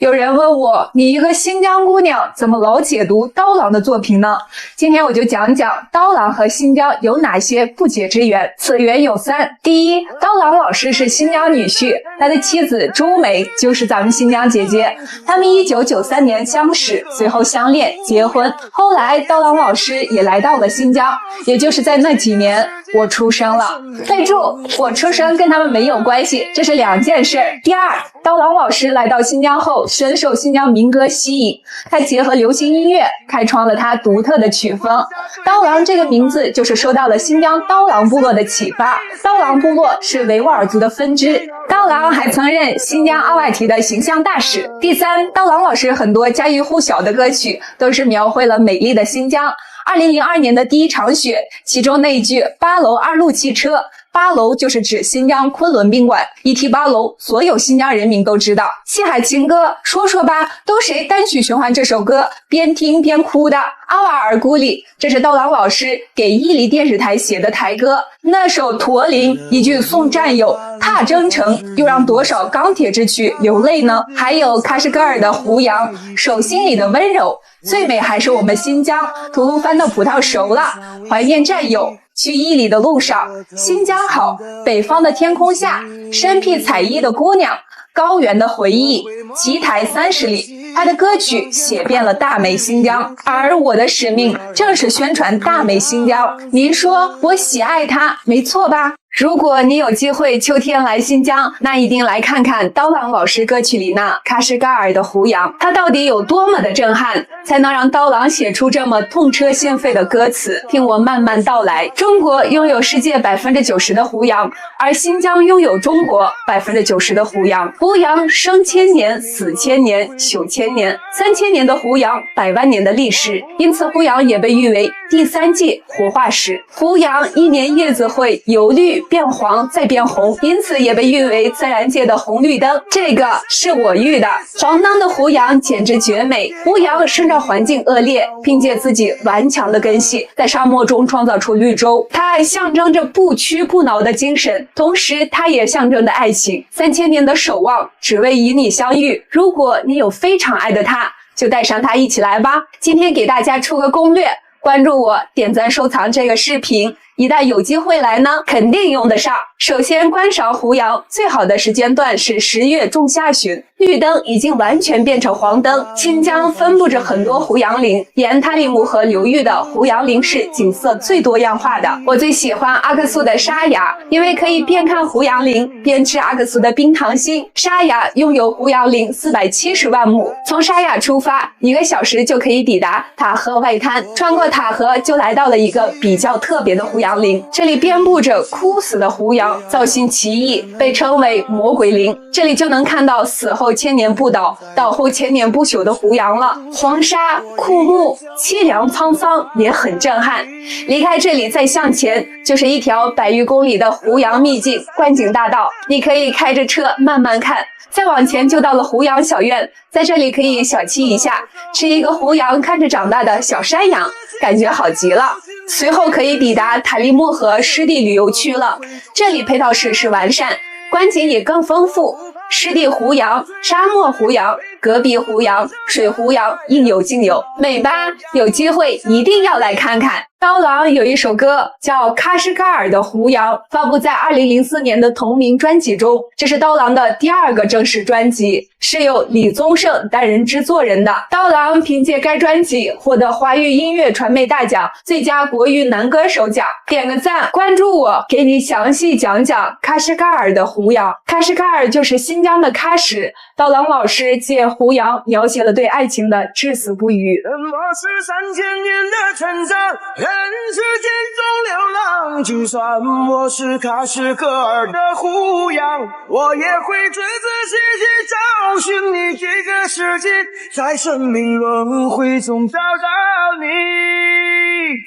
有人问我，你一个新疆姑娘怎么老解读刀郎的作品呢？今天我就讲讲刀郎和新疆有哪些不解之缘。此缘有三：第一，刀郎老师是新疆女婿，他的妻子朱梅就是咱们新疆姐姐，他们1993年相识，随后相恋结婚。后来刀郎老师也来到了新疆，也就是在那几年我出生了。备注：我出生跟他们没有关系，这是两件事。第二，刀郎老师来到新疆后深受新疆民歌吸引，他结合流行音乐开创了他独特的曲风。刀郎这个名字就是受到了新疆刀郎部落的启发，刀郎部落是维吾尔族的分支。刀郎还曾任新疆阿外提的形象大使。第三，刀郎老师很多家喻户晓的歌曲都是描绘了美丽的新疆。2002年的第一场雪，其中那一句8楼2路汽车，8楼就是指新疆昆仑宾馆，一提8楼，所有新疆人民都知道。西海情歌，说说吧，都谁单曲循环这首歌，边听边哭的。阿瓦尔古里，这是刀郎老师给伊犁电视台写的台歌。那首驼铃，一句送战友踏征程，又让多少钢铁之躯流泪呢？还有喀什噶尔的胡杨，手心里的温柔，最美还是我们新疆。吐鲁番的葡萄熟了，怀念战友。去伊犁的路上，新疆好，北方的天空下，身披彩衣的姑娘，高原的回忆，奇台30里。他的歌曲写遍了大美新疆，而我的使命正是宣传大美新疆。您说我喜爱它，没错吧？如果你有机会秋天来新疆，那一定来看看刀郎老师歌曲里那喀什噶尔的胡杨，它到底有多么的震撼，才能让刀郎写出这么痛彻心扉的歌词？听我慢慢道来。中国拥有世界90%的胡杨，而新疆拥有中国90%的胡杨。胡杨生千年，死千年，朽千年，3000年的胡杨，100万年的历史，因此胡杨也被誉为第3届活化石。胡杨一年叶子会由绿变黄再变红，因此也被誉为自然界的红绿灯。这个是我育的。黄灯的胡杨简直绝美。胡杨生长环境恶劣，凭借自己顽强的根系，在沙漠中创造出绿洲。它还象征着不屈不挠的精神，同时它也象征着爱情。3000年的守望，只为与你相遇。如果你有非常爱的他，就带上他一起来吧。今天给大家出个攻略，关注我，点赞收藏这个视频，一旦有机会来呢，肯定用得上。首先观赏胡杨最好的时间段是10月中下旬，绿灯已经完全变成黄灯。新疆分布着很多胡杨林，沿塔里木河流域的胡杨林是景色最多样化的。我最喜欢阿克苏的沙雅，因为可以边看胡杨林边吃阿克苏的冰糖心。沙雅拥有胡杨林470万亩，从沙雅出发1个小时就可以抵达塔河外滩，穿过塔河就来到了一个比较特别的胡杨林，这里遍布着枯死的胡杨，造型奇异，被称为魔鬼林。这里就能看到死后千年不倒，倒后千年不朽的胡杨了。黄沙、枯木，凄凉沧桑，也很震撼。离开这里再向前，就是一条100余公里的胡杨秘境观景大道，你可以开着车慢慢看。再往前就到了胡杨小院，在这里可以小憩一下，吃一个胡杨看着长大的小山羊，感觉好极了。随后可以抵达塔里木河湿地旅游区了，这里配套设施完善，观景也更丰富，湿地胡杨、沙漠胡杨、戈壁胡杨、水胡杨应有尽有，美吧？有机会一定要来看看。刀郎有一首歌叫《喀什噶尔的胡杨》，发布在2004年的同名专辑中，这是刀郎的第2个正式专辑，是由李宗盛担任制作人的。刀郎凭借该专辑获得华语音乐传媒大奖最佳国语男歌手奖。点个赞，关注我，给你详细讲讲喀什噶尔的胡杨。喀什噶尔就是新疆的喀什，刀郎老师借胡杨描写了对爱情的至死不渝。我是3000年的成长，人世间中流浪，就算我是喀什噶尔的胡杨，我也会仔仔细细找寻你这个世界，在生命轮回中找到你。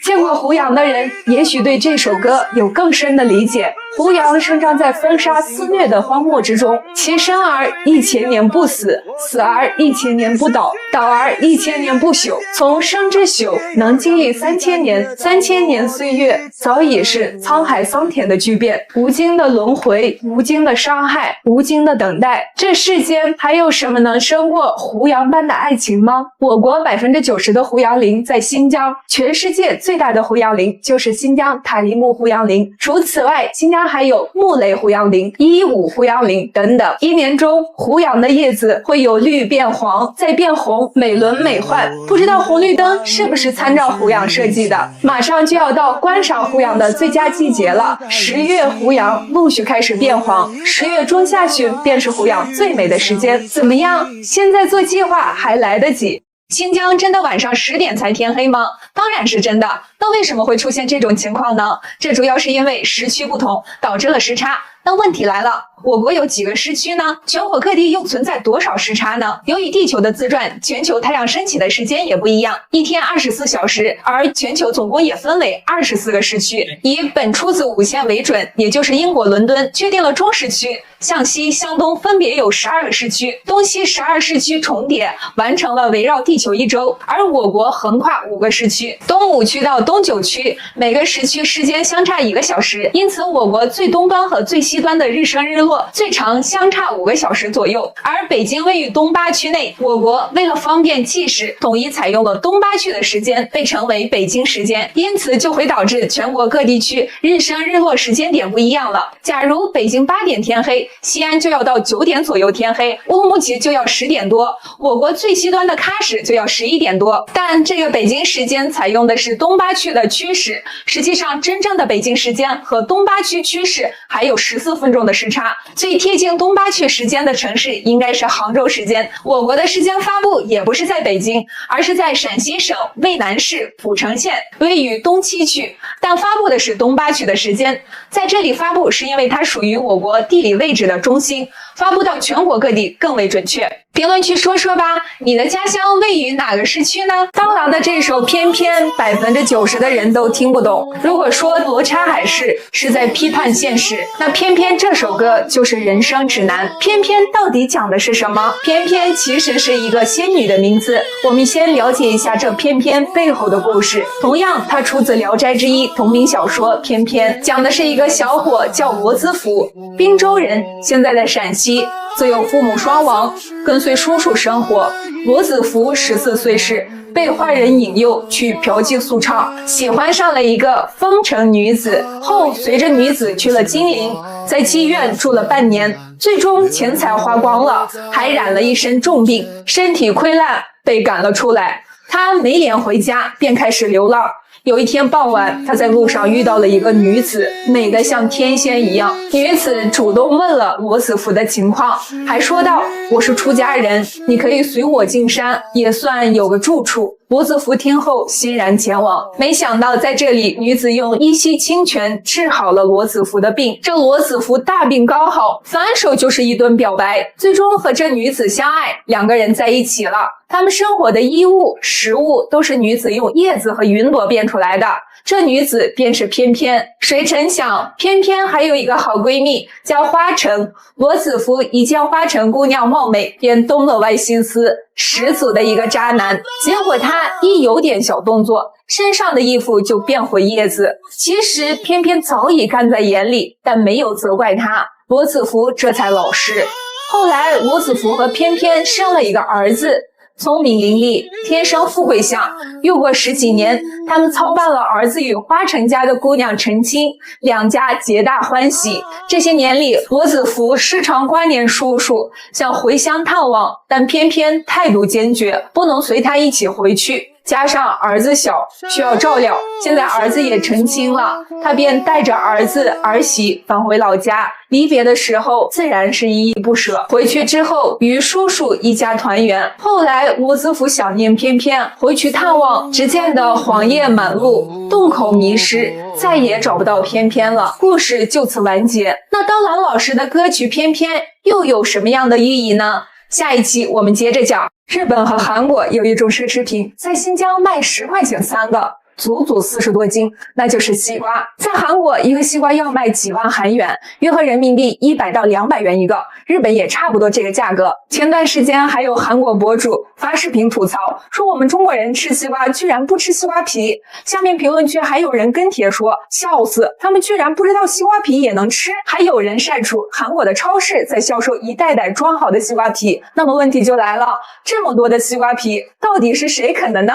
见过胡杨的人也许对这首歌有更深的理解。胡杨生长在风沙肆虐的荒漠之中，其生而1000年不死，死而1000年不倒，倒而1000年不朽。从生之朽能经历3000年， 3000年岁月早已是沧海桑田的巨变，无尽的轮回，无尽的伤害，无尽的等待。这世间还有什么能胜过胡杨般的爱情吗？我国90%的胡杨林在新疆，全世界最大的胡杨林就是新疆塔里木胡杨林。除此外，新疆还有木雷胡杨林、115胡杨林等等。一年中，胡杨的叶子会由绿变黄，再变红，美轮美奂。不知道红绿灯是不是参照胡杨设计的？马上就要到观赏胡杨的最佳季节了，10月胡杨陆续开始变黄，10月中下旬便是胡杨最美的时间。怎么样？现在做计划还来得及。新疆真的晚上10点才天黑吗？当然是真的。那为什么会出现这种情况呢？这主要是因为时区不同，导致了时差。那问题来了，我国有几个时区呢？全国各地又存在多少时差呢？由于地球的自转，全球太阳升起的时间也不一样，一天24小时，而全球总共也分为24个时区。以本初子午线为准，也就是英国伦敦确定了中时区，向西、向东分别有12个时区，东西12时区重叠，完成了围绕地球一周。而我国横跨5个时区，东5区到东9区，每个时区时间相差1个小时，因此我国最东端和最西端的日升日落最长相差5个小时左右。而北京位于东8区内，我国为了方便计时，统一采用了东8区的时间，被称为北京时间，因此就会导致全国各地区日升日落时间点不一样了。假如北京8点天黑，西安就要到9点左右天黑，乌鲁木齐就要10点多，我国最西端的喀什就要11点多。但这个北京时间采用的是东8区的区时，实际上真正的北京时间和东8区区时还有14分钟的时差。最贴近东8区时间的城市应该是杭州时间。我国的时间发布也不是在北京，而是在陕西省渭南市蒲城县，位于东7区，但发布的是东8区的时间。在这里发布是因为它属于我国地理位置的中心，发布到全国各地更为准确。评论区说说吧，你的家乡位于哪个市区呢？刀郎的这首《偏偏》90%的人都听不懂。如果说罗刹海市是在批判现实，那《偏偏》这首歌就是人生指南。偏偏到底讲的是什么？偏偏其实是一个仙女的名字。我们先了解一下这偏偏背后的故事。同样，它出自《聊斋志异》同名小说《偏偏》，讲的是一个小伙叫罗子福，滨州人，现在在陕西。自幼父母双亡，跟随叔叔生活。罗子福14岁时被坏人引诱去嫖妓宿娼，喜欢上了一个风尘女子，后随着女子去了金陵，在妓院住了半年，最终钱财花光了，还染了一身重病，身体溃烂，被赶了出来。他没脸回家，便开始流浪。有一天傍晚，他在路上遇到了一个女子，美得像天仙一样。女子主动问了罗子福的情况，还说道：“我是出家人，你可以随我进山，也算有个住处。”罗子福听后欣然前往，没想到在这里，女子用一息清泉治好了罗子福的病。这罗子福大病刚好，反手就是一顿表白，最终和这女子相爱，2个人在一起了。他们生活的衣物、食物都是女子用叶子和云朵变出来的。这女子便是偏偏。谁成想，偏偏还有一个好闺蜜叫花城。罗子福一见花城姑娘貌美，便动了歪心思，十足的一个渣男。结果他一有点小动作，身上的衣服就变回叶子。其实偏偏早已看在眼里，但没有责怪他。罗子福这才老实。后来罗子福和偏偏生了一个儿子，聪明伶俐，天生富贵相。又过10几年，他们操办了儿子与花城家的姑娘成亲，2家皆大欢喜。这些年里，罗子福时常挂念叔叔，想回乡探望，但偏偏态度坚决，不能随他一起回去。加上儿子小，需要照料，现在儿子也成亲了，他便带着儿子儿媳返回老家。离别的时候自然是依依不舍，回去之后与叔叔一家团圆。后来罗子福想念偏偏，回去探望，只见得黄叶满路，洞口迷失，再也找不到偏偏了。故事就此完结。那刀郎老师的歌曲《偏偏》又有什么样的意义呢？下一期我们接着讲。日本和韩国有一种奢侈品，在新疆卖10块钱3个。足足40多斤，那就是西瓜。在韩国，一个西瓜要卖几万韩元，约合人民币100到200元一个，日本也差不多这个价格。前段时间还有韩国博主发视频吐槽，说我们中国人吃西瓜居然不吃西瓜皮，下面评论区还有人跟帖说笑死，他们居然不知道西瓜皮也能吃。还有人晒出韩国的超市在销售一袋袋装好的西瓜皮，那么问题就来了，这么多的西瓜皮到底是谁啃的呢？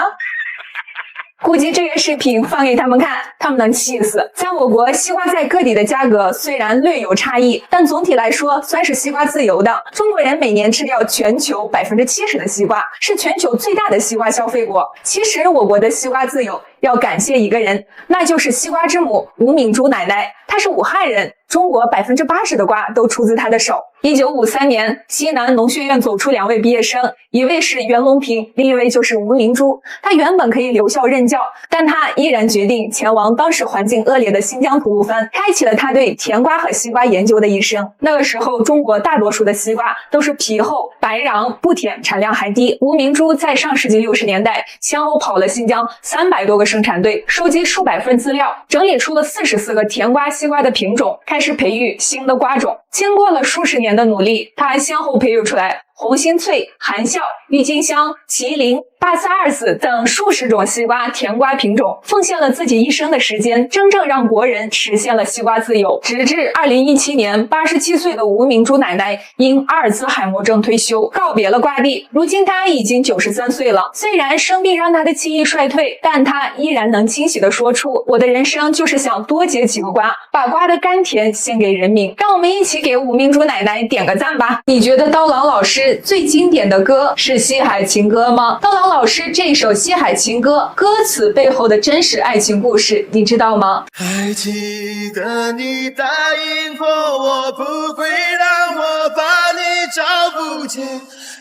估计这个视频放给他们看，他们能气死。在我国，西瓜在各地的价格虽然略有差异，但总体来说算是西瓜自由的。中国人每年吃掉全球70%的西瓜，是全球最大的西瓜消费国。其实我国的西瓜自由要感谢一个人，那就是西瓜之母吴敏珠奶奶。她是武汉人，中国80%的瓜都出自她的手。1953年，西南农学院走出2位毕业生，一位是袁隆平，另一位就是吴明珠。他原本可以留校任教，但他毅然决定前往当时环境恶劣的新疆吐鲁番，开启了他对甜瓜和西瓜研究的一生。那个时候，中国大多数的西瓜都是皮厚、白瓤、不甜，产量还低。吴明珠在上世纪60年代先后跑了新疆300多个生产队，收集数百份资料，整理出了44个甜瓜、西瓜的品种，开始培育新的瓜种。经过了数十年的努力，他还先后培育出来红心脆、含笑、郁金香、麒麟、巴斯二子等数十种西瓜、甜瓜品种，奉献了自己一生的时间，真正让国人实现了西瓜自由。直至2017年，87岁的吴明珠奶奶因阿尔兹海默症退休，告别了瓜地。如今她已经93岁了，虽然生病让她的记忆衰退，但她依然能清晰地说出：“我的人生就是想多结几个瓜，把瓜的甘甜献给人民。”让我们一起给吴明珠奶奶点个赞吧！你觉得刀郎老师最经典的歌是《西海情歌》吗？刀郎老师这首《西海情歌》歌词背后的真实爱情故事，你知道吗？还记得你答应过我，不会让我把你找不见，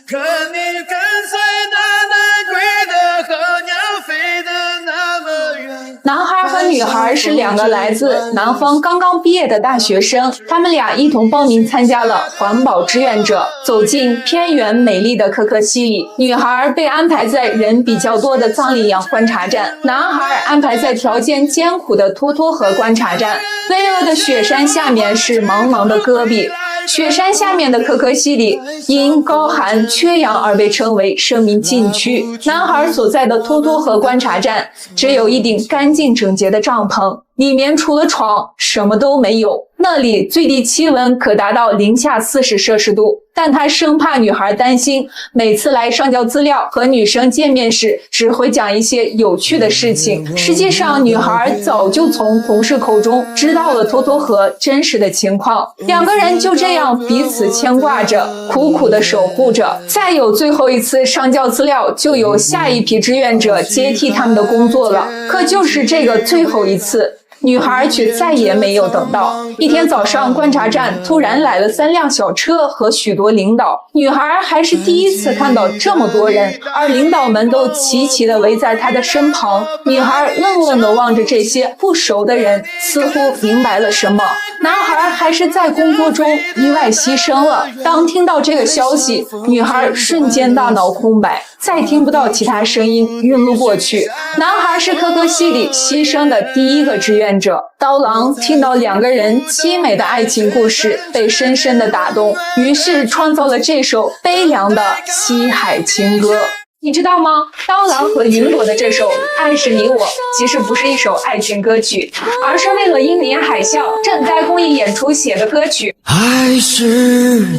可你跟随那南归的候鸟飞得那么远。男孩和女孩是2个来自南方刚刚毕业的大学生，他们俩一同报名参加了环保志愿者，走进偏远美丽的可可西里。女孩被安排在人比较多的藏羚羊观察站，男孩安排在条件艰苦的沱沱河观察站。巍峨的雪山下面是茫茫的戈壁，雪山下面的可可西里因高寒缺氧而被称为生命禁区。男孩所在的沱沱河观察站只有一顶干净整洁的帐篷，里面除了床什么都没有。那里最低气温可达到-40摄氏度，但他生怕女孩担心，每次来上交资料和女生见面时只会讲一些有趣的事情。实际上女孩早就从同事口中知道了沱沱河真实的情况，2个人就这样彼此牵挂着，苦苦地守护着。再有最后一次上交资料，就有下一批志愿者接替他们的工作了。可就是这个最后一次，女孩却再也没有等到。一天早上，观察站突然来了3辆小车和许多领导，女孩还是第一次看到这么多人，而领导们都齐齐地围在她的身旁。女孩愣愣地望着这些不熟的人，似乎明白了什么。男孩还是在工作中意外牺牲了。当听到这个消息，女孩瞬间大脑空白，再听不到其他声音，晕了过去。男孩是可可西里牺牲的第1个志愿者。刀郎听到2个人凄美的爱情故事，被深深的打动，于是创造了这首悲凉的西海情歌。你知道吗？刀郎和云朵的这首《爱是你我》其实不是一首爱情歌曲，而是为了英年海啸赈灾公益演出写的歌曲。爱是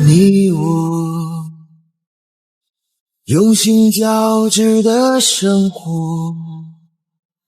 你我用心交织的生活。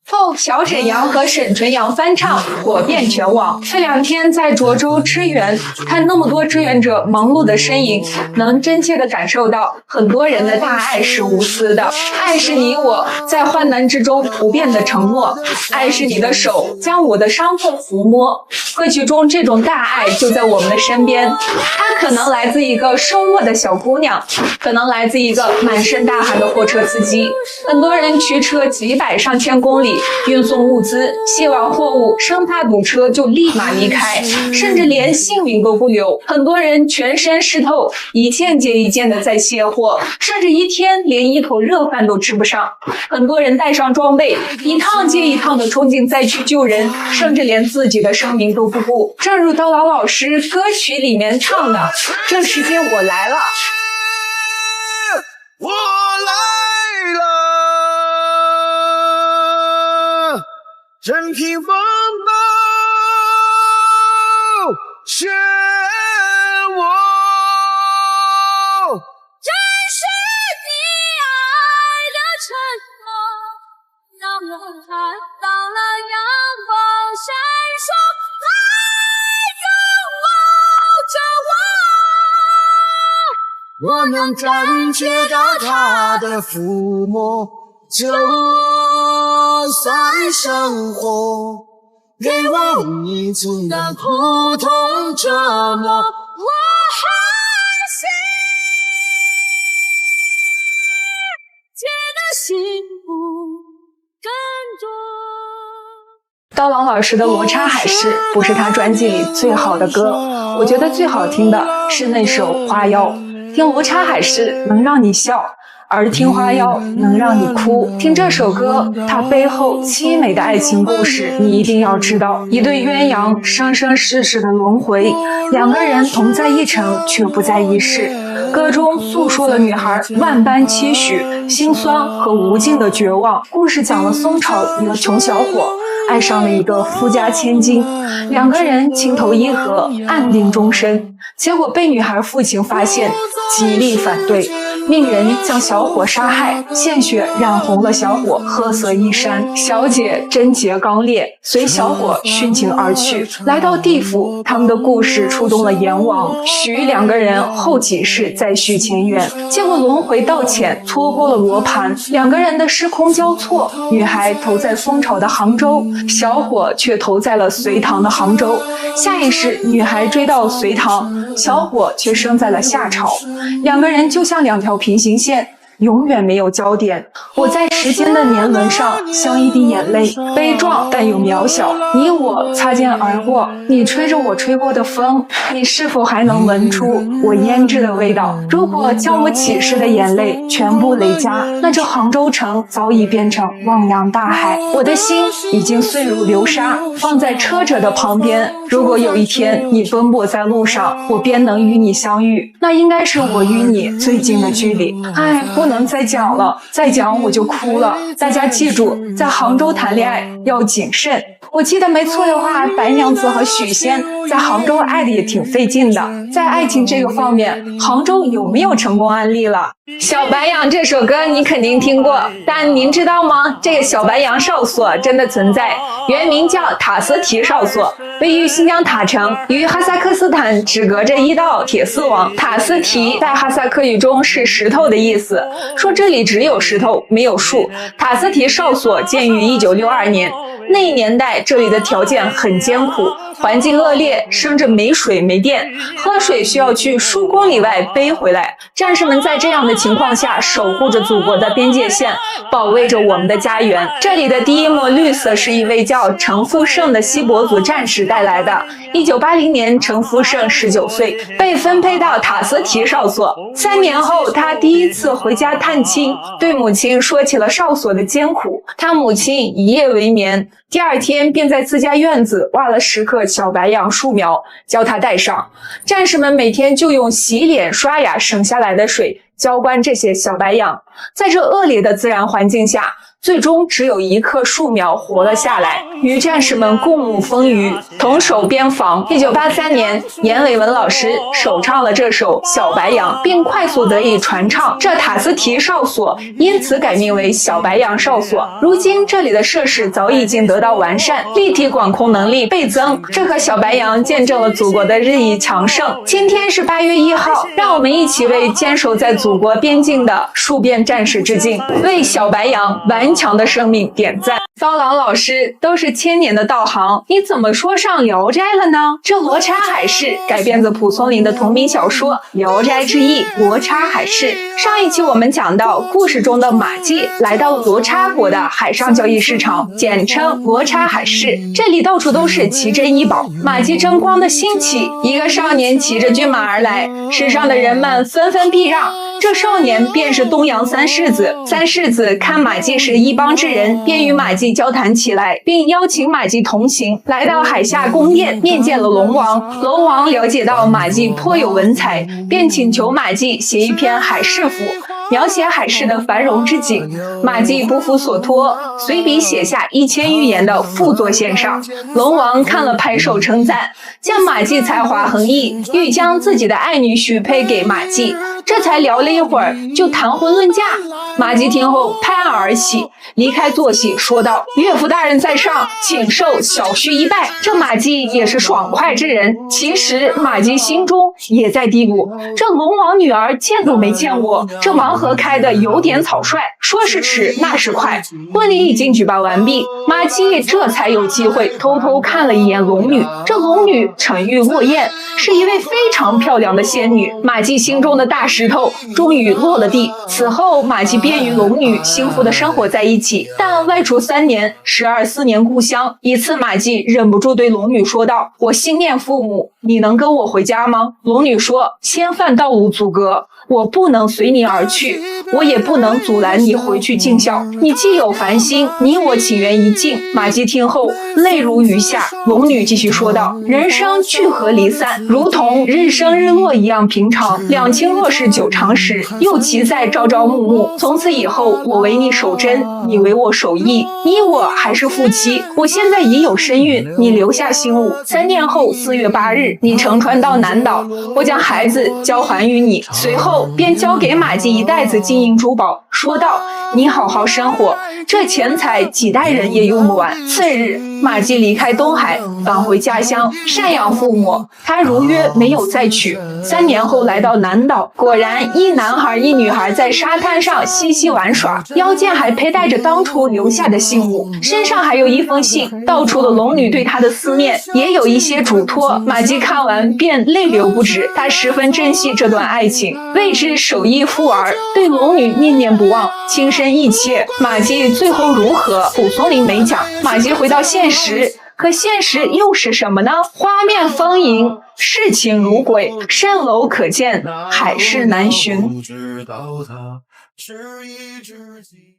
后小沈阳和沈纯阳翻唱，火遍全网。这2天在涿州支援，看那么多志愿者忙碌的身影，能真切地感受到很多人的大爱是无私的。爱是你我在患难之中不变的承诺，爱是你的手将我的伤痛抚摸。歌曲中这种大爱就在我们的身边，它可能来自一个瘦弱的小姑娘，可能来自一个满身大汗的货车司机。很多人驱车几百上千公里，里运送物资，卸完货物生怕堵车就立马离开，甚至连性命都不留。很多人全身湿透，一件接一件的在卸货，甚至一天连一口热饭都吃不上。很多人带上装备，一趟接一趟的冲进灾区救人，甚至连自己的生命都不顾。正如刀郎老师歌曲里面唱的，这时间我来了，我来了，任凭风暴漩涡，这是你爱的承诺，让我看到了阳光闪烁，爱拥抱着我，我能感觉到它的抚摸，就算生活给我一寸的苦痛折磨，我还是觉得幸福更多。刀郎老师的《罗刹海市》不是他专辑里最好的歌，我觉得最好听的是那首《花妖》。听《罗刹海市》能让你笑，而听《花妖》能让你哭。听这首歌，它背后凄美的爱情故事，你一定要知道。一对鸳鸯，生生世世的轮回，两个人同在一城，却不在一世。歌中诉说了女孩万般期许、心酸和无尽的绝望。故事讲了宋朝一个穷小伙爱上了一个富家千金，两个人情投意合，暗定终身。结果被女孩父亲发现，极力反对，命人将小伙杀害，鲜血染红了小伙褐色衣衫。小姐贞洁刚烈，随小伙殉情而去。来到地府，他们的故事触动了阎王，许两个人后几世再续前缘。结果轮回道浅，错过了罗盘，两个人的时空交错，女孩投在宋朝的杭州，小伙却投在了隋唐的杭州。下一世，女孩追到隋唐，小伙却生在了夏朝。两个人就像两条平行线，永远没有交点。我在时间的年轮上像一滴眼泪，悲壮但又渺小。你我擦肩而过，你吹着我吹过的风，你是否还能闻出我胭脂的味道？如果将我起誓的眼泪全部累加，那这杭州城早已变成汪洋大海。我的心已经碎如流沙，放在车辙的旁边。如果有一天你奔波在路上，我便能与你相遇，那应该是我与你最近的距离。不能再讲了，再讲我就哭了。大家记住，在杭州谈恋爱要谨慎。我记得没错的话，白娘子和许仙在杭州爱的也挺费劲的。在爱情这个方面，杭州有没有成功案例了？小白杨这首歌你肯定听过，但您知道吗？这个小白杨哨所真的存在，原名叫塔斯提哨所，位于新疆塔城，与哈萨克斯坦只隔着一道铁丝网。塔斯提在哈萨克语中是石头的意思，说这里只有石头没有树。塔斯提哨所建于1962年，那一年代这里的条件很艰苦，环境恶劣，甚至没水没电，喝水需要去数公里外背回来。战士们在这样的情况下守护着祖国的边界线，保卫着我们的家园。这里的第一抹绿色是一位叫程富胜的锡伯族战士带来的。1980年，程富胜19岁，被分配到塔斯提哨所。3年后，他第一次回家探亲，对母亲说起了哨所的艰苦。他母亲一夜未眠，第二天便在自家院子挖了10棵小白杨树苗，教他带上。战士们每天就用洗脸刷牙省下来的水浇灌这些小白杨。在这恶劣的自然环境下，最终只有1棵树苗活了下来，与战士们共沐风雨，同守边防。1983年，阎伟文老师首唱了这首《小白杨》，并快速得以传唱。这塔斯提哨所因此改名为小白杨哨所。如今这里的设施早已经得到完善，立体管控能力倍增。这棵小白杨见证了祖国的日益强盛。今天是8月1号，让我们一起为坚守在祖国边境的戍边战士致敬，为小白杨完顽强的生命点赞。刀郎老师都是千年的道行，你怎么说上《聊斋》了呢？这罗刹海市改编自蒲松龄的同名小说《聊斋志异·罗刹海市》。上一期我们讲到，故事中的马季来到罗刹国的海上交易市场，简称罗刹海市。这里到处都是奇珍异宝，马季争光的兴起。一个少年骑着骏马而来，世上的人们纷纷避让。这少年便是东阳三世子。三世子看马季是一帮之人，便与马季交谈起来，并邀请马季同行。来到海下宫殿，面见了龙王。龙王了解到马季颇有文才，便请求马季写一篇海市赋，描写海市的繁荣之景。马季不负所托，随笔写下1000余言的赋作献上。龙王看了拍手称赞，见马季才华横溢，欲将自己的爱女许配给马季。这才聊了一会儿，就谈婚论嫁。马季听后拍案而起，离开坐席，说道：“岳父大人在上，请受小婿一拜。”这马季也是爽快之人，其实马季心中也在嘀咕：这龙王女儿见都没见过，这王河开的有点草率，说是迟，那是快。婚礼已经举办完毕，马季这才有机会偷偷看了一眼龙女。这龙女沉鱼落雁，是一位非常漂亮的仙女。马季心中的大石头终于落了地。此后，马季便与龙女幸福的生活在一起。但外出3年，时而思念故乡。一次，马季忍不住对龙女说道：“我心念父母，你能跟我回家吗？”龙女说：“千帆道路阻隔，我不能随你而去，我也不能阻拦你回去尽孝。你既有烦心，你我情缘一尽。”马季听后泪如雨下。龙女继续说道：“人生聚合离散，如同日升日落一样平常。两情若是久长时，又岂在朝朝暮暮。从此以后，我为你守贞，你为我守义。你我还是夫妻。我现在已有身孕，你留下心物。3年后4月8日，你乘船到南岛，我将孩子交还于你。”随后便交给马季一袋子金银珠宝，说道：“你好好生活，这钱财几代人也用不完。”次日，马季离开东海，返回家乡赡养父母。他如约没有再娶。3年后来到南岛，果然一男孩一女孩在沙滩上嬉戏玩耍，腰间还佩戴着当初留下的信物，身上还有一封信，道出了龙女对他的思念，也有一些嘱托。马季看完便泪流不止，他十分珍惜这段爱情，为之守义妇儿，对龙女念念不忘，情深意切。马季最后如何？蒲松龄没讲。马季回到现实，可现实又是什么呢？花面丰盈，世情如鬼，蜃楼可见，海市难寻。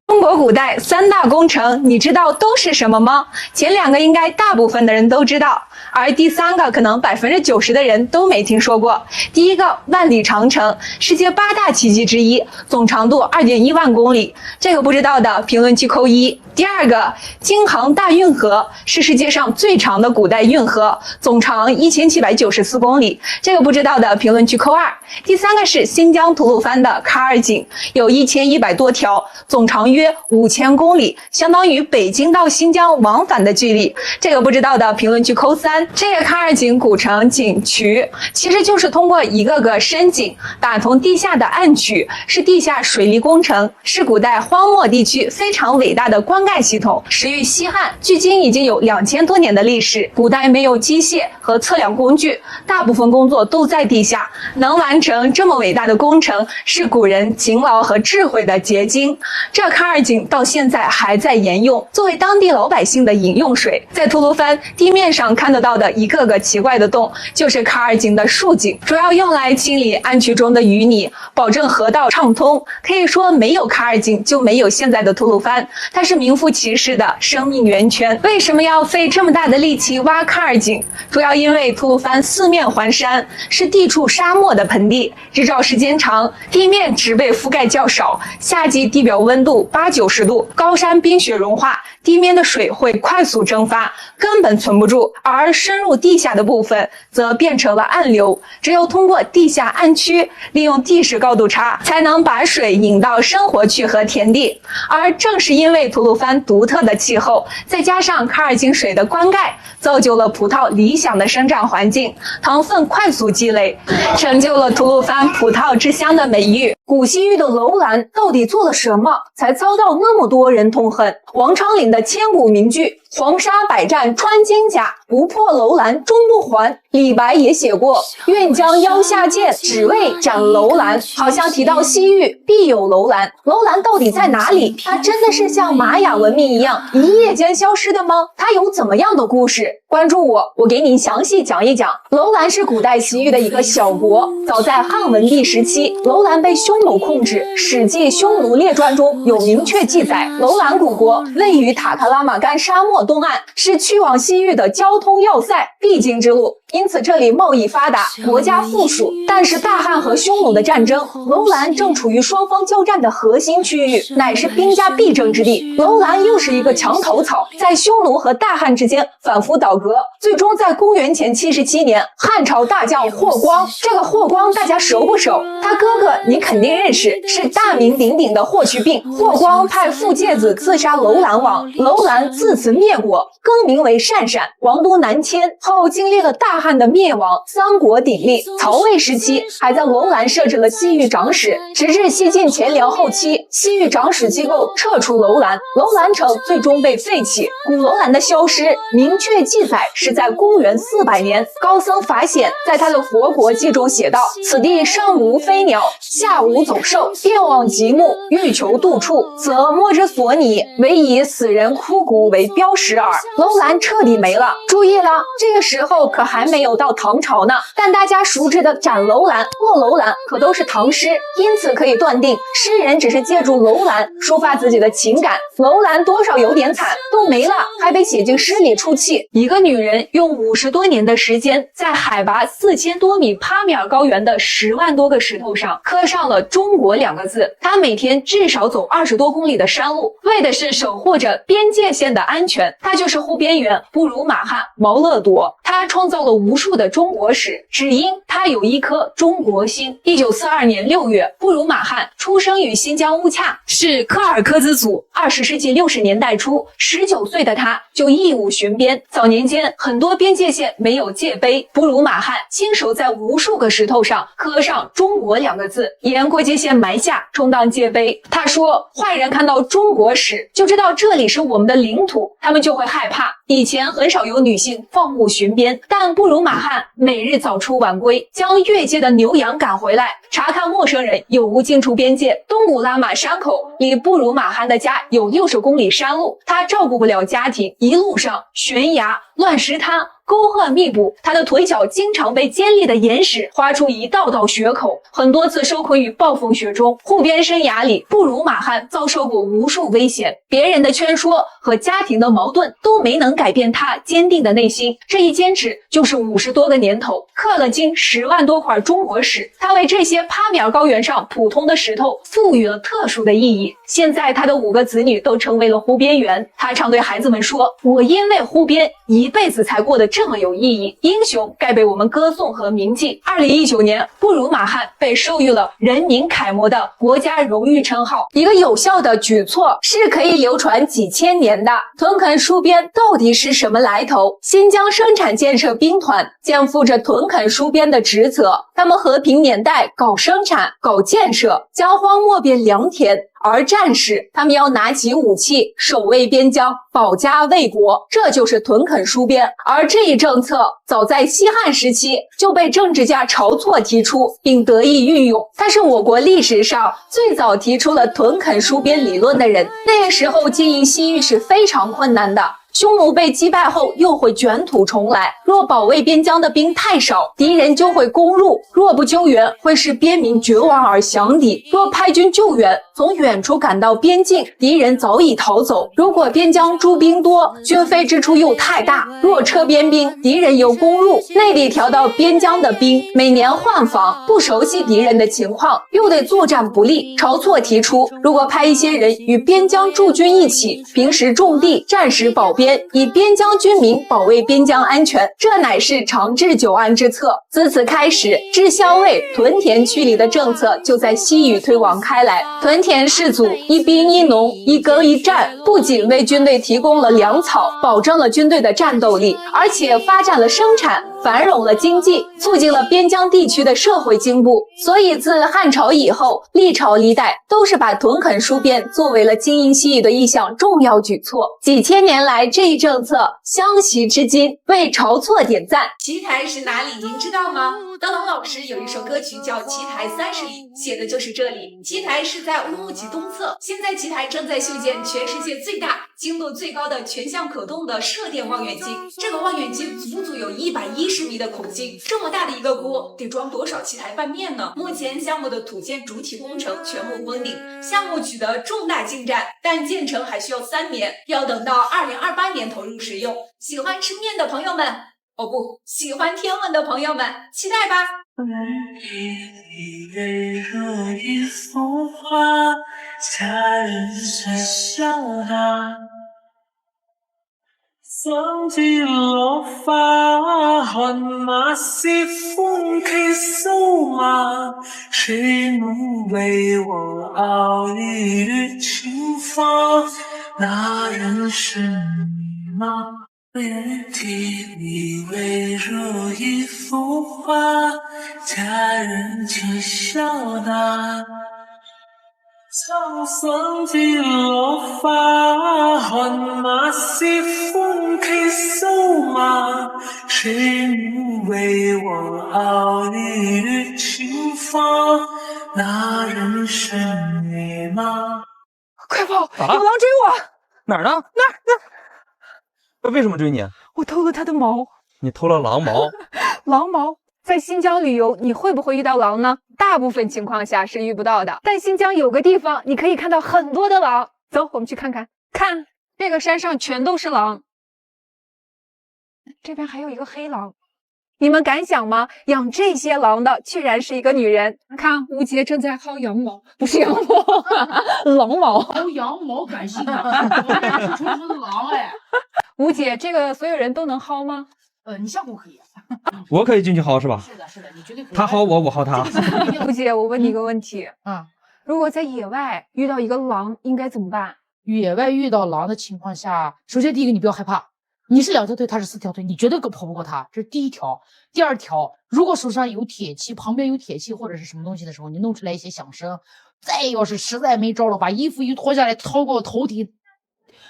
中国古代3大工程，你知道都是什么吗？前2个应该大部分的人都知道，而第3个可能90%的人都没听说过。第一个，万里长城，世界8大奇迹之一，总长度2.1万公里，这个不知道的评论区扣1。第二个，京杭大运河，是世界上最长的古代运河，总长1794公里，这个不知道的评论区扣2。第3个是新疆吐鲁番的喀尔井，有1100多条，总长约5000公里，相当于北京到新疆往返的距离，这个不知道的评论区扣3。这个喀尔井古城井渠，其实就是通过一个个深井打通地下的暗渠，是地下水利工程，是古代荒漠地区非常伟大的灌溉系统，始于西汉，距今已经有2000多年的历史。古代没有机械和测量工具，大部分工作都在地下，能完成这么伟大的工程，是古人勤劳和智慧的结晶。这喀尔井到现在还在沿用，作为当地老百姓的饮用水。在吐鲁番地面上看得到的一个个奇怪的洞，就是喀尔井的竖井，主要用来清理暗渠中的淤泥，保证河道畅通。可以说，没有喀尔井就没有现在的吐鲁番，它是名副其实的生命源泉。为什么要费这么大的力气挖喀尔井？主要因为吐鲁番四面环山，是地处沙漠的盆地，日照时间长，地面植被覆盖较少，夏季地表温度80-90度，高山冰雪融化，地面的水会快速蒸发，根本存不住，而深入地下的部分则变成了暗流，只有通过地下暗区，利用地势高度差，才能把水引到生活区和田地。而正是因为吐鲁番独特的气候，再加上喀尔井水的灌溉，造就了葡萄理想的生长环境，糖分快速积累，成就了吐鲁番葡萄之乡的美誉。古西域的楼兰到底做了什么，才遭到那么多人痛恨？王昌龄的千古名句“黄沙百战穿金甲，不破楼兰终不还”，李白也写过“愿将腰下剑，只为斩楼兰”，好像提到西域必有楼兰。楼兰到底在哪里？它真的是像玛雅文明一样一夜间消失的吗？它有怎么样的故事？关注我给您详细讲一讲。楼兰是古代西域的一个小国，早在汉文帝时期，楼兰被匈奴控制，《史记·匈奴列传》中有明确记载，楼兰古国位于塔克拉玛干沙漠东岸，是去往西域的交通要塞，必经之路。因此这里贸易发达，国家富庶。但是大汉和匈奴的战争，楼兰正处于双方交战的核心区域，乃是兵家必争之地。楼兰又是一个墙头草，在匈奴和大汉之间反复倒戈，最终在公元前77年，汉朝大将霍光，这个霍光大家熟不熟？他哥哥你肯定认识，是大名鼎鼎的霍去病。霍光派傅介子刺杀楼兰王，楼兰自此灭国，更名为鄯善，王都南迁后，经历了大汉的灭亡，三国鼎立。曹魏时期还在楼兰设置了西域长史，直至西晋前凉后期，西域长史机构撤出楼兰，楼兰城最终被废弃。古楼兰的消失明确记载是在公元400年，高僧法显在他的《佛国记》中写道：此地上无飞鸟，下无走兽，遍望极目，欲求度处，则莫之所拟，唯以死人枯骨为标识耳。楼兰彻底没了。注意了，这个时候可还没有到唐朝呢，但大家熟知的斩楼兰、破楼兰可都是唐诗，因此可以断定诗人只是借助楼兰抒发自己的情感。楼兰多少有点惨，都没了还被写进诗里出气。一个女人用50多年的时间，在海拔4000多米帕米尔高原的10万多个石头上刻上了中国2个字。她每天至少走20多公里的山路，为的是守护着边界线的安全。她就是护边员布鲁马汉毛勒铎，他创造了无数的中国史，只因他有一颗中国心。1942年6月，布鲁马汉出生于新疆乌恰，是柯尔克孜族。20世纪60年代初，19岁的他就义务巡边。早年间，很多边界线没有界碑，布鲁马汉亲手在无数个石头上刻上中国2个字，沿国界线埋下，充当界碑。他说，坏人看到中国史就知道这里是我们的领土，他们就会害怕。以前很少有女性放牧巡边，但布鲁马汉每日早出晚归，将越界的牛羊赶回来，查看陌生人有无进出边界。东古拉玛山口离布鲁马汉的家有60公里山路，他照顾不了家庭，一路上悬崖、乱石滩、沟壑密布，他的腿脚经常被尖利的岩石划出一道道血口，很多次受困于暴风雪中。护边生涯里，布鲁马汉遭受过无数危险，别人的劝说和家庭的矛盾都没能改变他坚定的内心。这一坚持就是50多个年头，刻了近10万多块中国史。他为这些帕米尔高原上普通的石头赋予了特殊的意义。现在他的5个子女都成为了护边员，他常对孩子们说：我因为护边一辈子才过得这么有意义，英雄该被我们歌颂和铭记。2019年，布鲁马汉被授予了人民楷模的国家荣誉称号。一个有效的举措是可以流传几千年的。屯垦戍边到底是什么来头？新疆生产建设兵团肩负着屯垦戍边的职责，他们和平年代搞生产、搞建设，将荒漠变良田。而战士，他们要拿起武器，守卫边疆，保家卫国，这就是屯垦戍边。而这一政策早在西汉时期就被政治家晁错提出，并得以运用。他是我国历史上最早提出了屯垦戍边理论的人。那个时候经营西域是非常困难的，匈奴被击败后又会卷土重来，若保卫边疆的兵太少，敌人就会攻入，若不救援，会使边民绝望而降敌。若派军救援，从远处赶到边境，敌人早已逃走。如果边疆驻兵多，军费支出又太大，若撤边兵，敌人又攻入，内地调到边疆的兵每年换防，不熟悉敌人的情况，又得作战不利。晁错提出，如果派一些人与边疆驻军一起，平时种地，战时保边，以边疆军民保卫边疆安全，这乃是长治久安之策。自此开始，治校尉、屯田区里的政策就在西域推广开来。屯田士族一兵一农，一耕一战，不仅为军队提供了粮草，保证了军队的战斗力，而且发展了生产，繁荣了经济，促进了边疆地区的社会进步。所以自汉朝以后，历朝历代都是把屯垦戍边作为了经营西域的一项重要举措。几千年来，这一政策相袭至今，为晁错点赞。奇台是哪里？您知道吗？刀郎老师有一首歌曲叫《奇台30里》，写的就是这里。奇台是在乌鲁木齐东侧，现在奇台正在修建全世界最大、精度最高的全向可动的射电望远镜。这个望远镜足足有110米的孔径，这么大的一个锅，得装多少奇台拌面呢？目前项目的土建主体工程全部封顶，项目取得重大进展，但建成还需要3年，要等到2028年投入使用。喜欢吃面的朋友们，哦不，喜欢天文的朋友们，期待吧！一微热一幅画，佳人是笑纳。桑寄落花，寒马西风吹瘦马，谁能为我熬一缕青发？那人是你吗？眼底里微若一幅画，佳人却笑纳。桑寄落花，寒马西风吹瘦马，谁能为我熬一缕青发？那人是你吗？快跑！咋了有狼追我！哪儿呢？那为什么追你？我偷了他的毛。你偷了狼毛？狼毛。在新疆旅游，你会不会遇到狼呢？大部分情况下是遇不到的，但新疆有个地方你可以看到很多的狼。走，我们去看看。看，这个山上全都是狼，这边还有一个黑狼。你们敢想吗？养这些狼的居然是一个女人。看，吴杰正在薅羊毛，不是羊毛，狼毛。薅羊毛感性啊！我这是纯纯的狼哎。吴姐，这个所有人都能薅吗？你相公可以。我可以进去薅是吧？是的，是的，你绝对可以。他薅我，我薅他。吴姐，我问你一个问题啊，如果在野外遇到一个狼，应该怎么办？野外遇到狼的情况下，首先第一个你不要害怕，你是2条腿，他是4条腿，你绝对跑不过他，这是第一条。第二条，如果手上有铁器，旁边有铁器或者是什么东西的时候，你弄出来一些响声。再要是实在没招了，把衣服一脱下来，掏过头顶，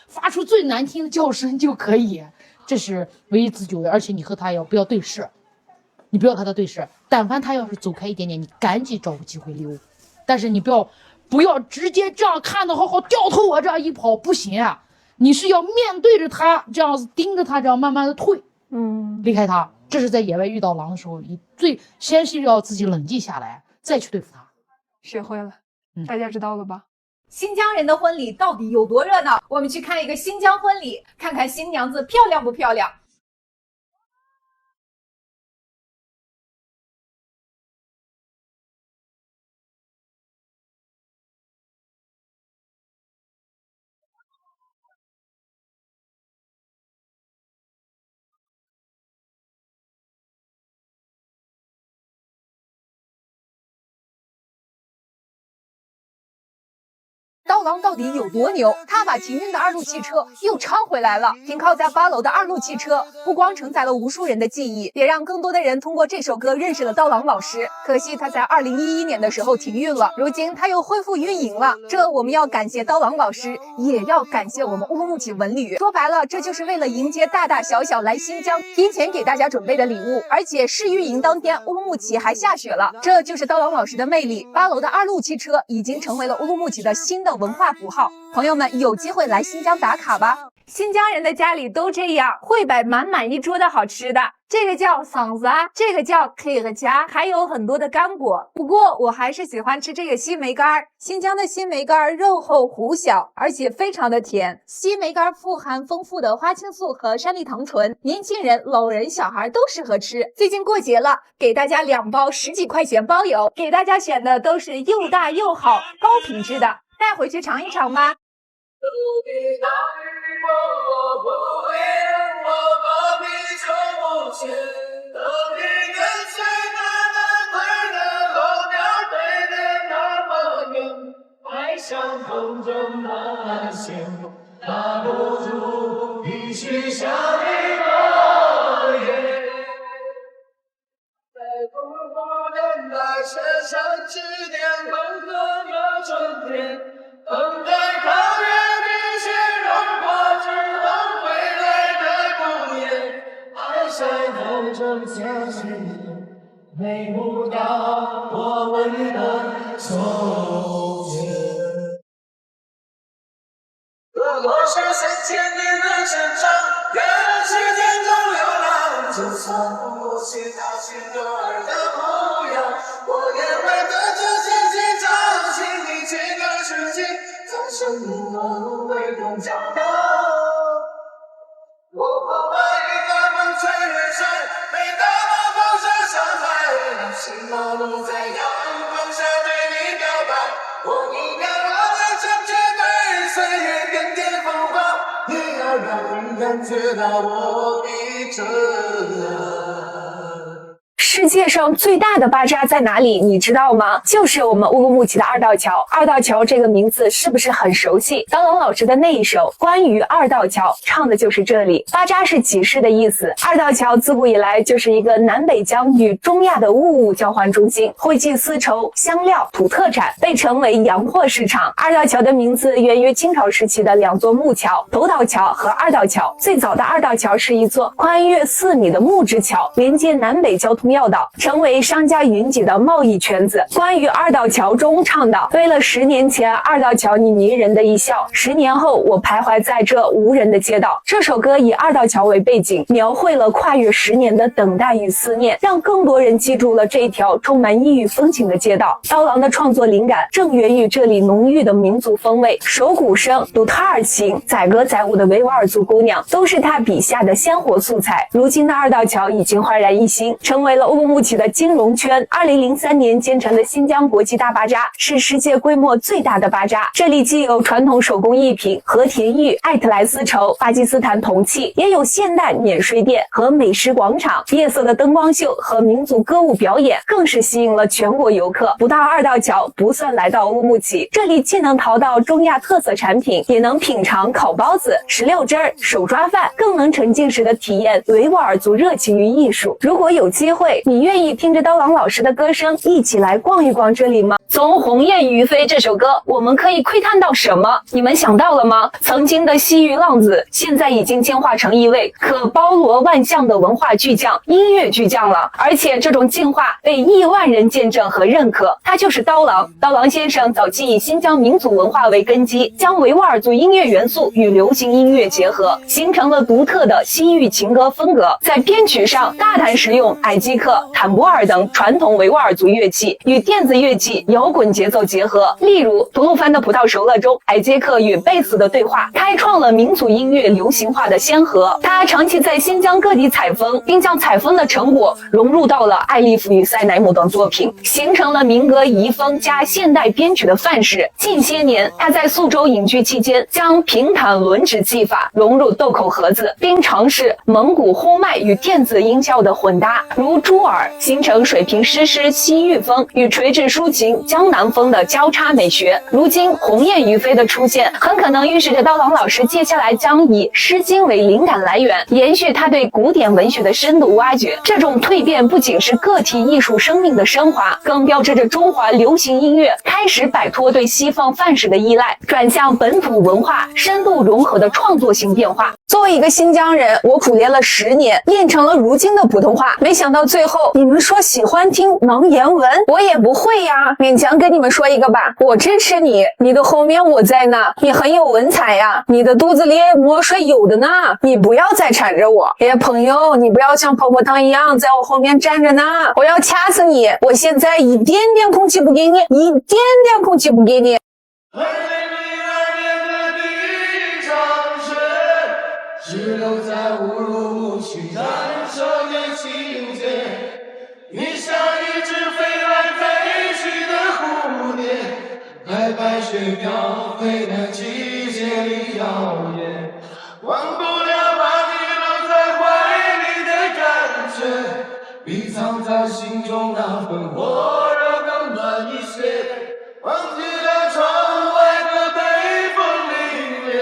发出最难听的叫声就可以。这是唯一自救的，而且你和他不要对视，你不要和他对视。但凡他要是走开一点点，你赶紧找个机会溜。但是你不要直接这样看的好好掉头，我这样一跑不行啊！你是要面对着他，这样子盯着他，这样慢慢的退，离开他。这是在野外遇到狼的时候，你先是要自己冷静下来，再去对付他。学会了，大家知道了吧？新疆人的婚礼到底有多热闹？我们去看一个新疆婚礼，看看新娘子漂亮不漂亮。刀郎到底有多牛？他把停运的2路汽车又抄回来了。停靠在8楼的2路汽车，不光承载了无数人的记忆，也让更多的人通过这首歌认识了刀郎老师。可惜他在2011年的时候停运了，如今他又恢复运营了。这我们要感谢刀郎老师，也要感谢我们乌鲁木齐文旅。说白了，这就是为了迎接大大小小来新疆提前给大家准备的礼物。而且试运营当天，乌鲁木齐还下雪了，这就是刀郎老师的魅力。8楼的2路汽车已经成为了乌鲁木齐的新的文化符号，朋友们有机会来新疆打卡吧。新疆人的家里都这样，会摆满满一桌的好吃的，这个叫嗓子啊，这个叫 K 和夹，还有很多的干果。不过我还是喜欢吃这个西梅干。新疆的西梅干肉厚糊小，而且非常的甜。西梅干富含丰富的花青素和山梨糖醇，年轻人、老人、小孩都适合吃。最近过节了，给大家2包10几块钱包邮，给大家选的都是又大又好、高品质的，带回去尝一尝吧。像风筝般幸福，拉不住，必须像一个夜。美不到我们的从前。如果是3000年的成长，任时间中流浪，就算不是他心中儿的模样，我也会跟着前去找寻你这个世界，在生命轮回中找到。我不怕一个风吹雨晒，每当我放下伤害，让心暴露在阳光下对你表白。我宁愿我的成全对岁月更迭风华，也要让你感觉到我的真爱。世界上最大的巴扎在哪里？你知道吗？就是我们乌鲁木齐的二道桥。二道桥这个名字是不是很熟悉？刀郎老师的那一首关于二道桥唱的就是这里。巴扎是集市的意思，二道桥自古以来就是一个南北疆与中亚的物物交换中心，汇集丝绸、香料、土特产，被称为洋货市场。二道桥的名字源于清朝时期的2座木桥，斗岛桥和二道桥。最早的二道桥是一座宽约4米的木质桥，连接南北交通要道，成为商家云集的贸易圈子。关于二道桥中唱道：为了10年前二道桥你迷人的一笑，10年后我徘徊在这无人的街道。这首歌以二道桥为背景，描绘了跨越10年的等待与思念，让更多人记住了这一条充满异域风情的街道。刀郎的创作灵感正源于这里浓郁的民族风味，手鼓声、鲁塔尔琴、载歌载舞的维吾尔族姑娘都是他笔下的鲜活素材。如今的二道桥已经焕然一新，成为了乌鲁木齐的金融圈。2003年建成的新疆国际大巴扎是世界规模最大的巴扎，这里既有传统手工艺品和田玉、艾特莱丝绸、巴基斯坦铜器，也有现代免税店和美食广场。夜色的灯光秀和民族歌舞表演更是吸引了全国游客。不到二道桥不算来到乌鲁木齐，这里既能淘到中亚特色产品，也能品尝烤包子、石榴汁儿、手抓饭，更能沉浸式的体验维吾尔族热情与艺术。如果有机会，你愿意听着刀郎老师的歌声一起来逛一逛这里吗？从《鸿雁于飞》这首歌，我们可以窥探到什么？你们想到了吗？曾经的西域浪子，现在已经进化成一位可包罗万象的文化巨匠、音乐巨匠了。而且这种进化被亿万人见证和认可，他就是刀郎。刀郎先生早期以新疆民族文化为根基，将维吾尔族音乐元素与流行音乐结合，形成了独特的西域情歌风格。在编曲上大胆使用矮基克、坦布尔等传统维吾尔族乐器，与电子乐器、摇滚节奏结合。例如吐鲁番的葡萄熟了中，矮基克与贝斯的对话开创了民族音乐流行化的先河。他长期在新疆各地采风，并将采风的成果融入到了艾利夫与塞乃姆等作品，形成了民歌遗风加现代编曲的范式。近些年，他在苏州隐居期间，将平坦轮指技法融入豆口盒子，并尝试蒙古呼麦与电子音效的混搭，如朱耳，形成水平诗诗西域风与垂直抒情江南风的交叉美学。如今鸿雁于飞的出现，很可能预示着刀郎老师接下来将以《诗经》为灵感来源，延续他对古典文学的深度挖掘。这种蜕变不仅是个体艺术生命的升华，更标志着中华流行音乐开始摆脱对西方范式的依赖，转向本土文化深度融合的创作性变化。作为一个新疆人，我苦练了10年，练成了如今的普通话。没想到最后你们说喜欢听能言文，我也不会呀，勉强跟你们说一个吧。我支持你，你的后面我在呢，你很有文采呀，你的肚子里墨水有的呢，你不要再缠着我。朋友，你不要像泡泡糖一样在我后面站着呢，我要掐死你。我现在一点点空气不给你，一点点空气不给你。只留在乌鲁木齐燃烧的情节，你像一只飞来飞去的蝴蝶，在白雪飘飞的季节里摇曳，忘不了把你搂在怀里的感觉，比藏在心中那份火热更暖一些，忘记了窗外的北风凛冽，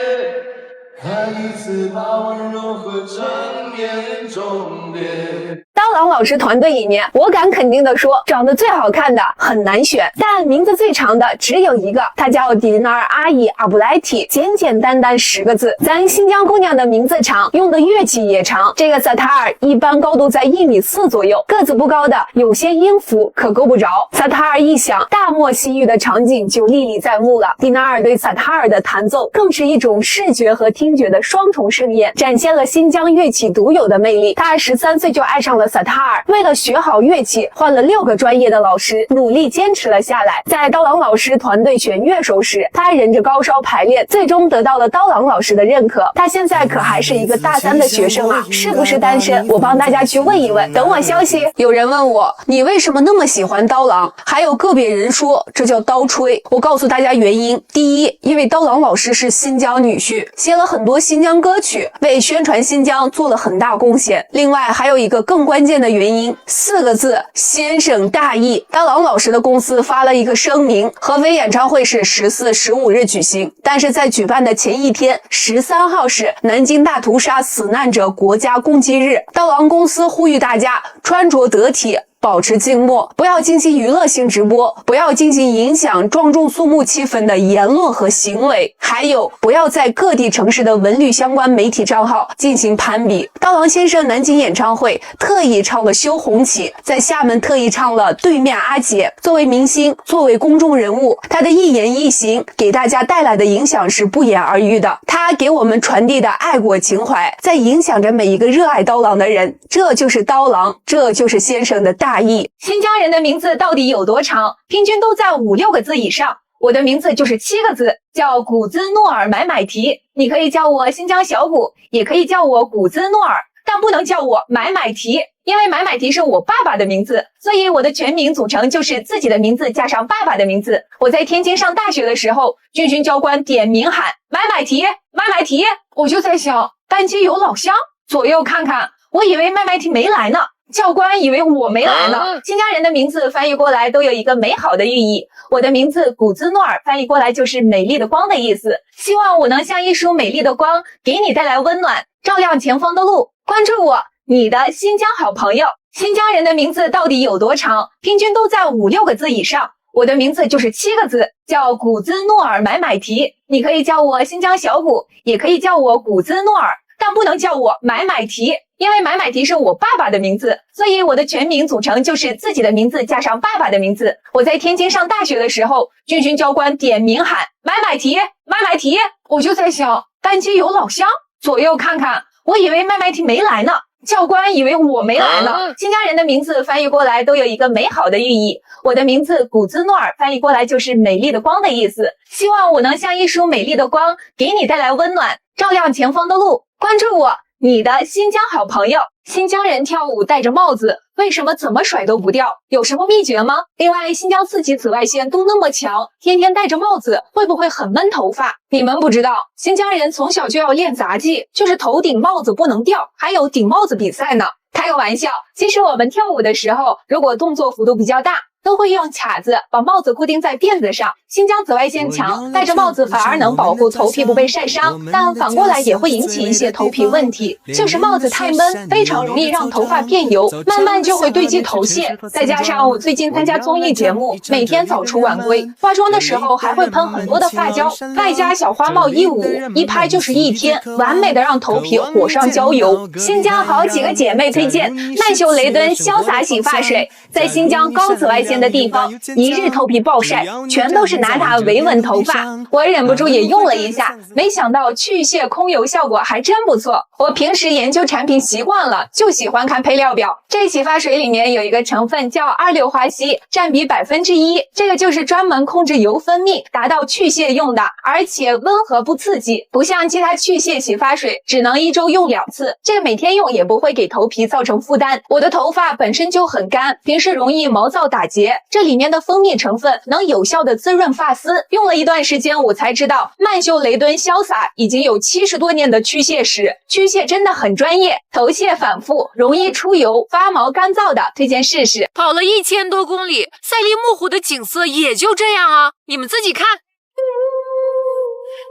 看一次把温柔和正面重叠。刀郎老师团队里面，我敢肯定的说，长得最好看的很难选，但名字最长的只有一个，她叫迪纳尔阿伊阿布莱提，简简单单10个字。咱新疆姑娘的名字长，用的乐器也长。这个萨塔尔一般高度在1.4米左右，个子不高的有些音符可够不着。萨塔尔一响，大漠西域的场景就历历在目了。迪纳尔对萨塔尔的弹奏更是一种视觉和听觉的双重盛宴，展现了新疆乐器独有的魅力。他13岁就爱上了萨塔尔，为了学好乐器，换了6个专业的老师，努力坚持了下来。在刀郎老师团队选乐手时，他忍着高烧排练，最终得到了刀郎老师的认可。他现在可还是一个大3的学生啊，是不是单身？我帮大家去问一问，等我消息。有人问我，你为什么那么喜欢刀郎？还有个别人说这叫刀吹。我告诉大家原因：第一，因为刀郎老师是新疆女婿，写了很多新疆歌曲，为宣传新疆做了很大贡献。另外还有一个更关键的原因，4个字：先生大义。刀郎老师的公司发了一个声明，合肥演唱会是14、15日举行，但是在举办的前一天13号是南京大屠杀死难者国家公祭日。刀郎公司呼吁大家穿着得体，保持静默，不要进行娱乐性直播，不要进行影响庄重肃穆气氛的言论和行为，还有不要在各地城市的文旅相关媒体账号进行攀比。刀郎先生南京演唱会特意唱了《修红旗》，在厦门特意唱了《对面阿姐》。作为明星，作为公众人物，他的一言一行给大家带来的影响是不言而喻的。他给我们传递的爱国情怀，在影响着每一个热爱刀郎的人。这就是刀郎，这就是先生的大义。新疆人的名字到底有多长？平均都在5、6个字以上。我的名字就是7个字，叫古兹诺尔买买提。你可以叫我新疆小古，也可以叫我古兹诺尔，但不能叫我买买提，因为买买提是我爸爸的名字，所以我的全名组成就是自己的名字加上爸爸的名字。我在天津上大学的时候，军训教官点名喊买买提，买买提，我就在想，单街有老乡，左右看看，我以为买买提没来呢。教官以为我没来呢。新疆人的名字翻译过来都有一个美好的寓意。我的名字古兹诺尔翻译过来就是美丽的光的意思。希望我能像一束美丽的光，给你带来温暖，照亮前方的路。关注我，你的新疆好朋友。新疆人的名字到底有多长？平均都在5、6个字以上。我的名字就是7个字，叫古兹诺尔买买提。你可以叫我新疆小古，也可以叫我古兹诺尔，但不能叫我买买提。因为买买提是我爸爸的名字，所以我的全名组成就是自己的名字加上爸爸的名字。我在天津上大学的时候，军训教官点名喊买买提，买买提，我就在想，单街有老乡，左右看看，我以为买买提没来呢。教官以为我没来呢。新疆人的名字翻译过来都有一个美好的寓意。我的名字古兹诺尔翻译过来就是美丽的光的意思。希望我能像一束美丽的光，给你带来温暖，照亮前方的路。关注我，你的新疆好朋友。新疆人跳舞戴着帽子，为什么怎么甩都不掉？有什么秘诀吗？另外，新疆4级紫外线都那么强，天天戴着帽子，会不会很闷头发？你们不知道，新疆人从小就要练杂技，就是头顶帽子不能掉，还有顶帽子比赛呢。开个玩笑，其实我们跳舞的时候，如果动作幅度比较大，都会用卡子把帽子固定在辫子上。新疆紫外线强，戴着帽子反而能保护头皮不被晒伤，但反过来也会引起一些头皮问题，就是帽子太闷，非常容易让头发变油，慢慢就会堆积头屑。再加上我最近参加综艺节目，每天早出晚归，化妆的时候还会喷很多的发胶，外加小花帽一舞，一拍就是1天，完美的让头皮火上浇油。新疆好几个姐妹推荐曼秀雷敦潇洒洗发水，在新疆高紫外线的地方，一日头皮暴晒，全都是拿它维稳头发。我忍不住也用了一下，没想到去屑控油效果还真不错。我平时研究产品习惯了，就喜欢看配料表。这洗发水里面有一个成分叫26花烯，占比1%，这个就是专门控制油分泌，达到去屑用的，而且温和不刺激，不像其他去屑洗发水只能1周用2次，这个每天用也不会给头皮造成负担。我的头发本身就很干，平时容易毛躁打结，这里面的蜂蜜成分能有效的滋润发丝。用了一段时间，我才知道曼秀雷敦潇洒已经有70多年的去屑史，去屑真的很专业。头屑反复，容易出油、发毛、干燥的，推荐试试。跑了1000多公里，赛里木湖的景色也就这样啊，你们自己看。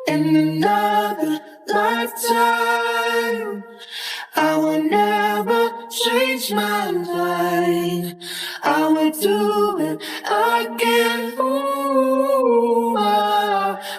In another lifetime, I will never change my mind. I would do it again, ooh,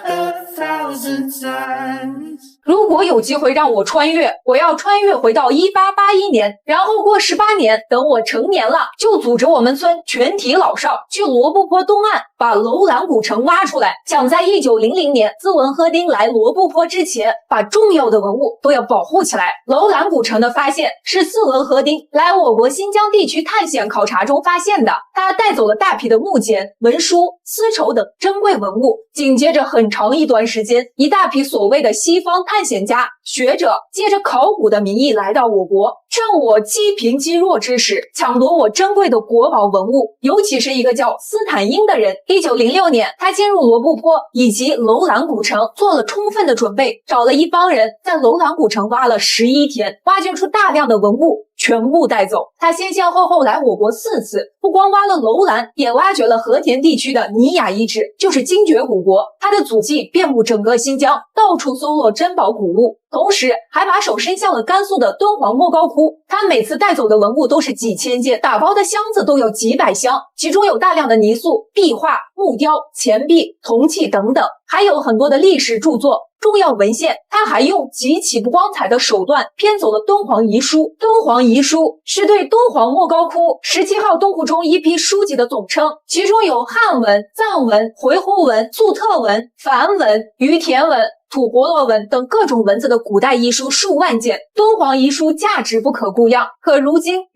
1,000 times. 如果有机会让我穿越，我要穿越回到1881年，然后过18年，等我成年了，就组织我们村全体老少去罗布泊东岸，把楼兰古城挖出来，想在1900年斯文赫丁来罗布泊之前，把重要的文物都要保护起来。楼兰古城的发现是斯文赫丁来我国新疆地区探险考察中发现的，他带走了大批的木简、文书、丝绸等珍贵文物。紧接着很长一段时间，一大批所谓的西方探险家、学者借着考古的名义来到我国，趁我积贫积弱之时，抢夺我珍贵的国宝文物。尤其是一个叫斯坦因的人，1906年，他进入罗布泊以及楼兰古城，做了充分的准备，找了一帮人在楼兰古城挖了11天，挖掘出大量的文物，全部带走。他先先后后来我国4次，不光挖了楼兰，也挖掘了和田地区的尼雅遗址，就是精绝古国。他的足迹遍布整个新疆，到处搜罗珍宝古物，同时还把手伸向了甘肃的敦煌莫高窟。他每次带走的文物都是几千件，打包的箱子都有几百箱，其中有大量的泥塑、壁画、木雕、钱币、铜器等等，还有很多的历史著作、重要文献。他还用极其不光彩的手段骗走了敦煌遗书。敦煌遗书是对敦煌莫高窟17号洞窟中一批书籍的总称，其中有汉文、藏文、回鹘文、粟特文、梵文、于田文、吐蕃罗文等各种文字的古代遗书数万件。敦煌遗书价值不可估量，可如今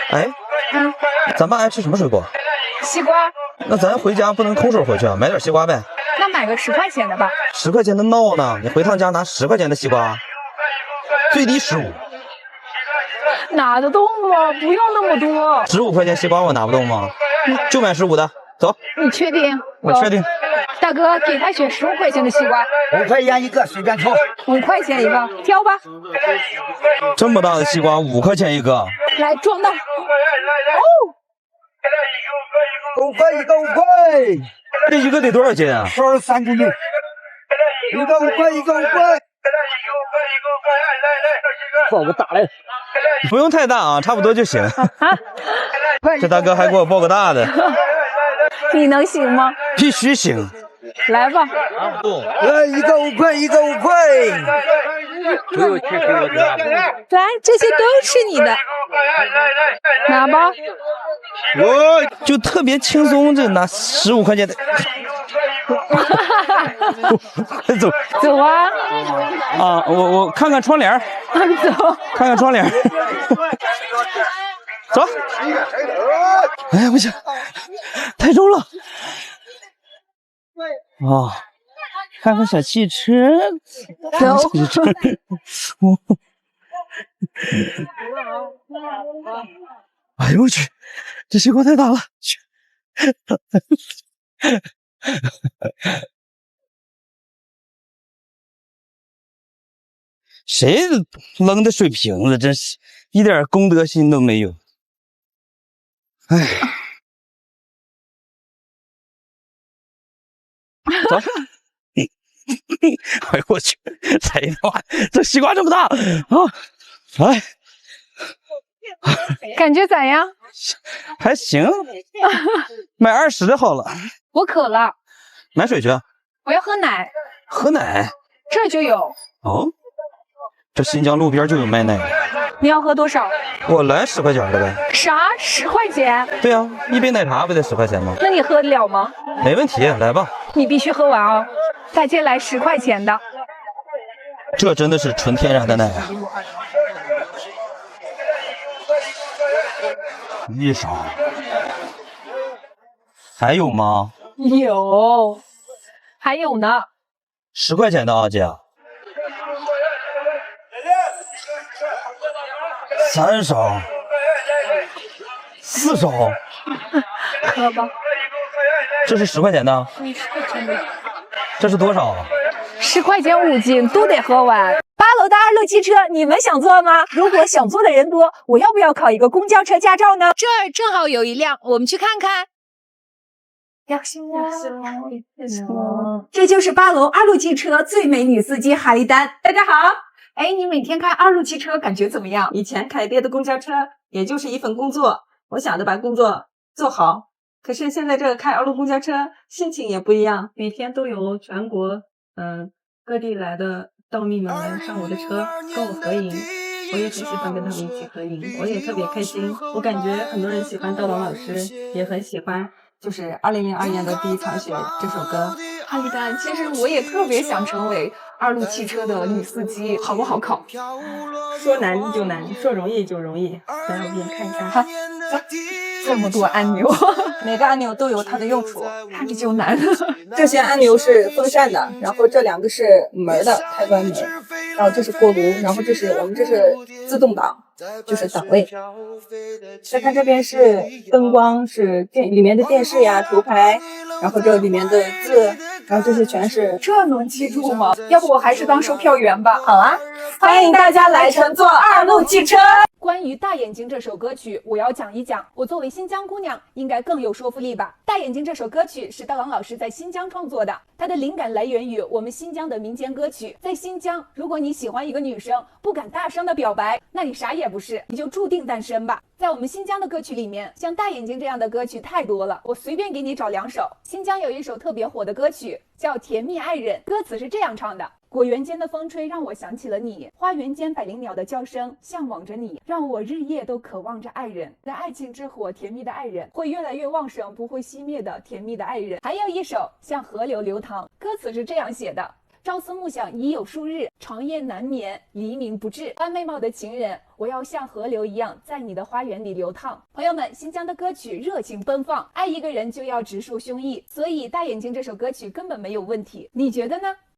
哎，咱爸爱吃什么水果？西瓜，那咱回家不能空手回去啊，买点西瓜呗。那买个10块钱的吧。10块钱的闹呢？你回趟家拿10块钱的西瓜，最低15。拿得动吗？不用那么多。15块钱西瓜我拿不动吗？就买15的，走。你确定？我确定。大哥，给他选15块钱的西瓜，5块钱一个，随便挑。5块钱一个，挑吧。这么大的西瓜5块钱一个，来装到。哦，5块一个5块，这一个得多少斤啊？13公斤。一个5块，一个5块。报个大来。不用太大啊，差不多就行。这大哥还给我报个大的，你能行吗？必须行。来吧。来一个5块，一个5块。来，这些都是你的，拿吧。我就特别轻松，这拿15块钱的。快走走啊！啊，我看看窗帘。走，看看窗帘。走。哎呀，不行，太重了。啊，看看小汽车。走。哎呦我去，这星光太大了！去谁扔的水瓶子，真是一点公德心都没有。哎，走。哎呦我去，谁他妈这西瓜这么大啊！哎，感觉咋样？还行，买20的好了。我渴了，买水去。我要喝奶，喝奶？这就有。哦，这新疆路边就有卖奶的。你要喝多少？我来10块钱的呗。啥？10块钱？对呀，一杯奶茶不得10块钱吗？那你喝得了吗？没问题，来吧。你必须喝完哦。再借来10块钱的。这真的是纯天然的奶啊！一勺。还有吗？有，还有呢。10块钱的啊，姐。3勺。4勺。喝吧。这是10块钱的。这是多少？10块钱5斤，都得喝完。8楼的2路汽车，你们想坐吗？如果想坐的人多，我要不要考一个公交车驾照呢？这儿正好有一辆，我们去看看。这就是8楼2路汽车最美女司机哈丽丹。大家好，哎，你每天开2路汽车感觉怎么样？以前开别的公交车，也就是一份工作，我想着把工作做好。可是现在这个开2路公交车，心情也不一样，每天都有全国各地来的道迷们来上我的车跟我合影，我也很喜欢跟他们一起合影，我也特别开心。我感觉很多人喜欢刀郎老师，也很喜欢就是2002年的第一场雪这首歌。哈丽丹，其实我也特别想成为2路汽车的女司机，好不好考？说难就难，说容易就容易。来，我给你看一下。好，走。这么多按钮，每个按钮都有它的用处，看着就难。这些按钮是风扇的，然后这2个是门的开关门，然后这是锅炉，然后这是自动挡，就是档位。再看这边是灯光，是里面的电视呀、图牌，然后这里面的字，然后这些全是。这能记住吗？要不我还是当售票员吧。好啊，欢迎大家来乘坐2路汽车。关于《大眼睛》这首歌曲，我要讲一讲。我作为新疆姑娘，应该更有说服力吧。《大眼睛》这首歌曲是刀郎老师在新疆创作的，它的灵感来源于我们新疆的民间歌曲。在新疆，如果你喜欢一个女生，不敢大声的表白，那你啥也不是，你就注定单身吧。在我们新疆的歌曲里面，像《大眼睛》这样的歌曲太多了，我随便给你找2首。新疆有一首特别火的歌曲叫《甜蜜爱人》，歌词是这样唱的：果园间的风吹让我想起了你，花园间百灵鸟的叫声向往着你，让我日夜都渴望着爱人，在爱情之火甜蜜的爱人，会越来越旺盛不会熄灭的甜蜜的爱人。还有一首像河流流淌，歌词是这样写的：朝思暮想已有数日，长夜难眠，黎明不至。弯眉毛的情人，我要像河流一样在你的花园里流淌。朋友们，新疆的歌曲热情奔放，爱一个人就要直抒胸臆，所以《大眼睛》这首歌曲根本没有问题，你觉得呢？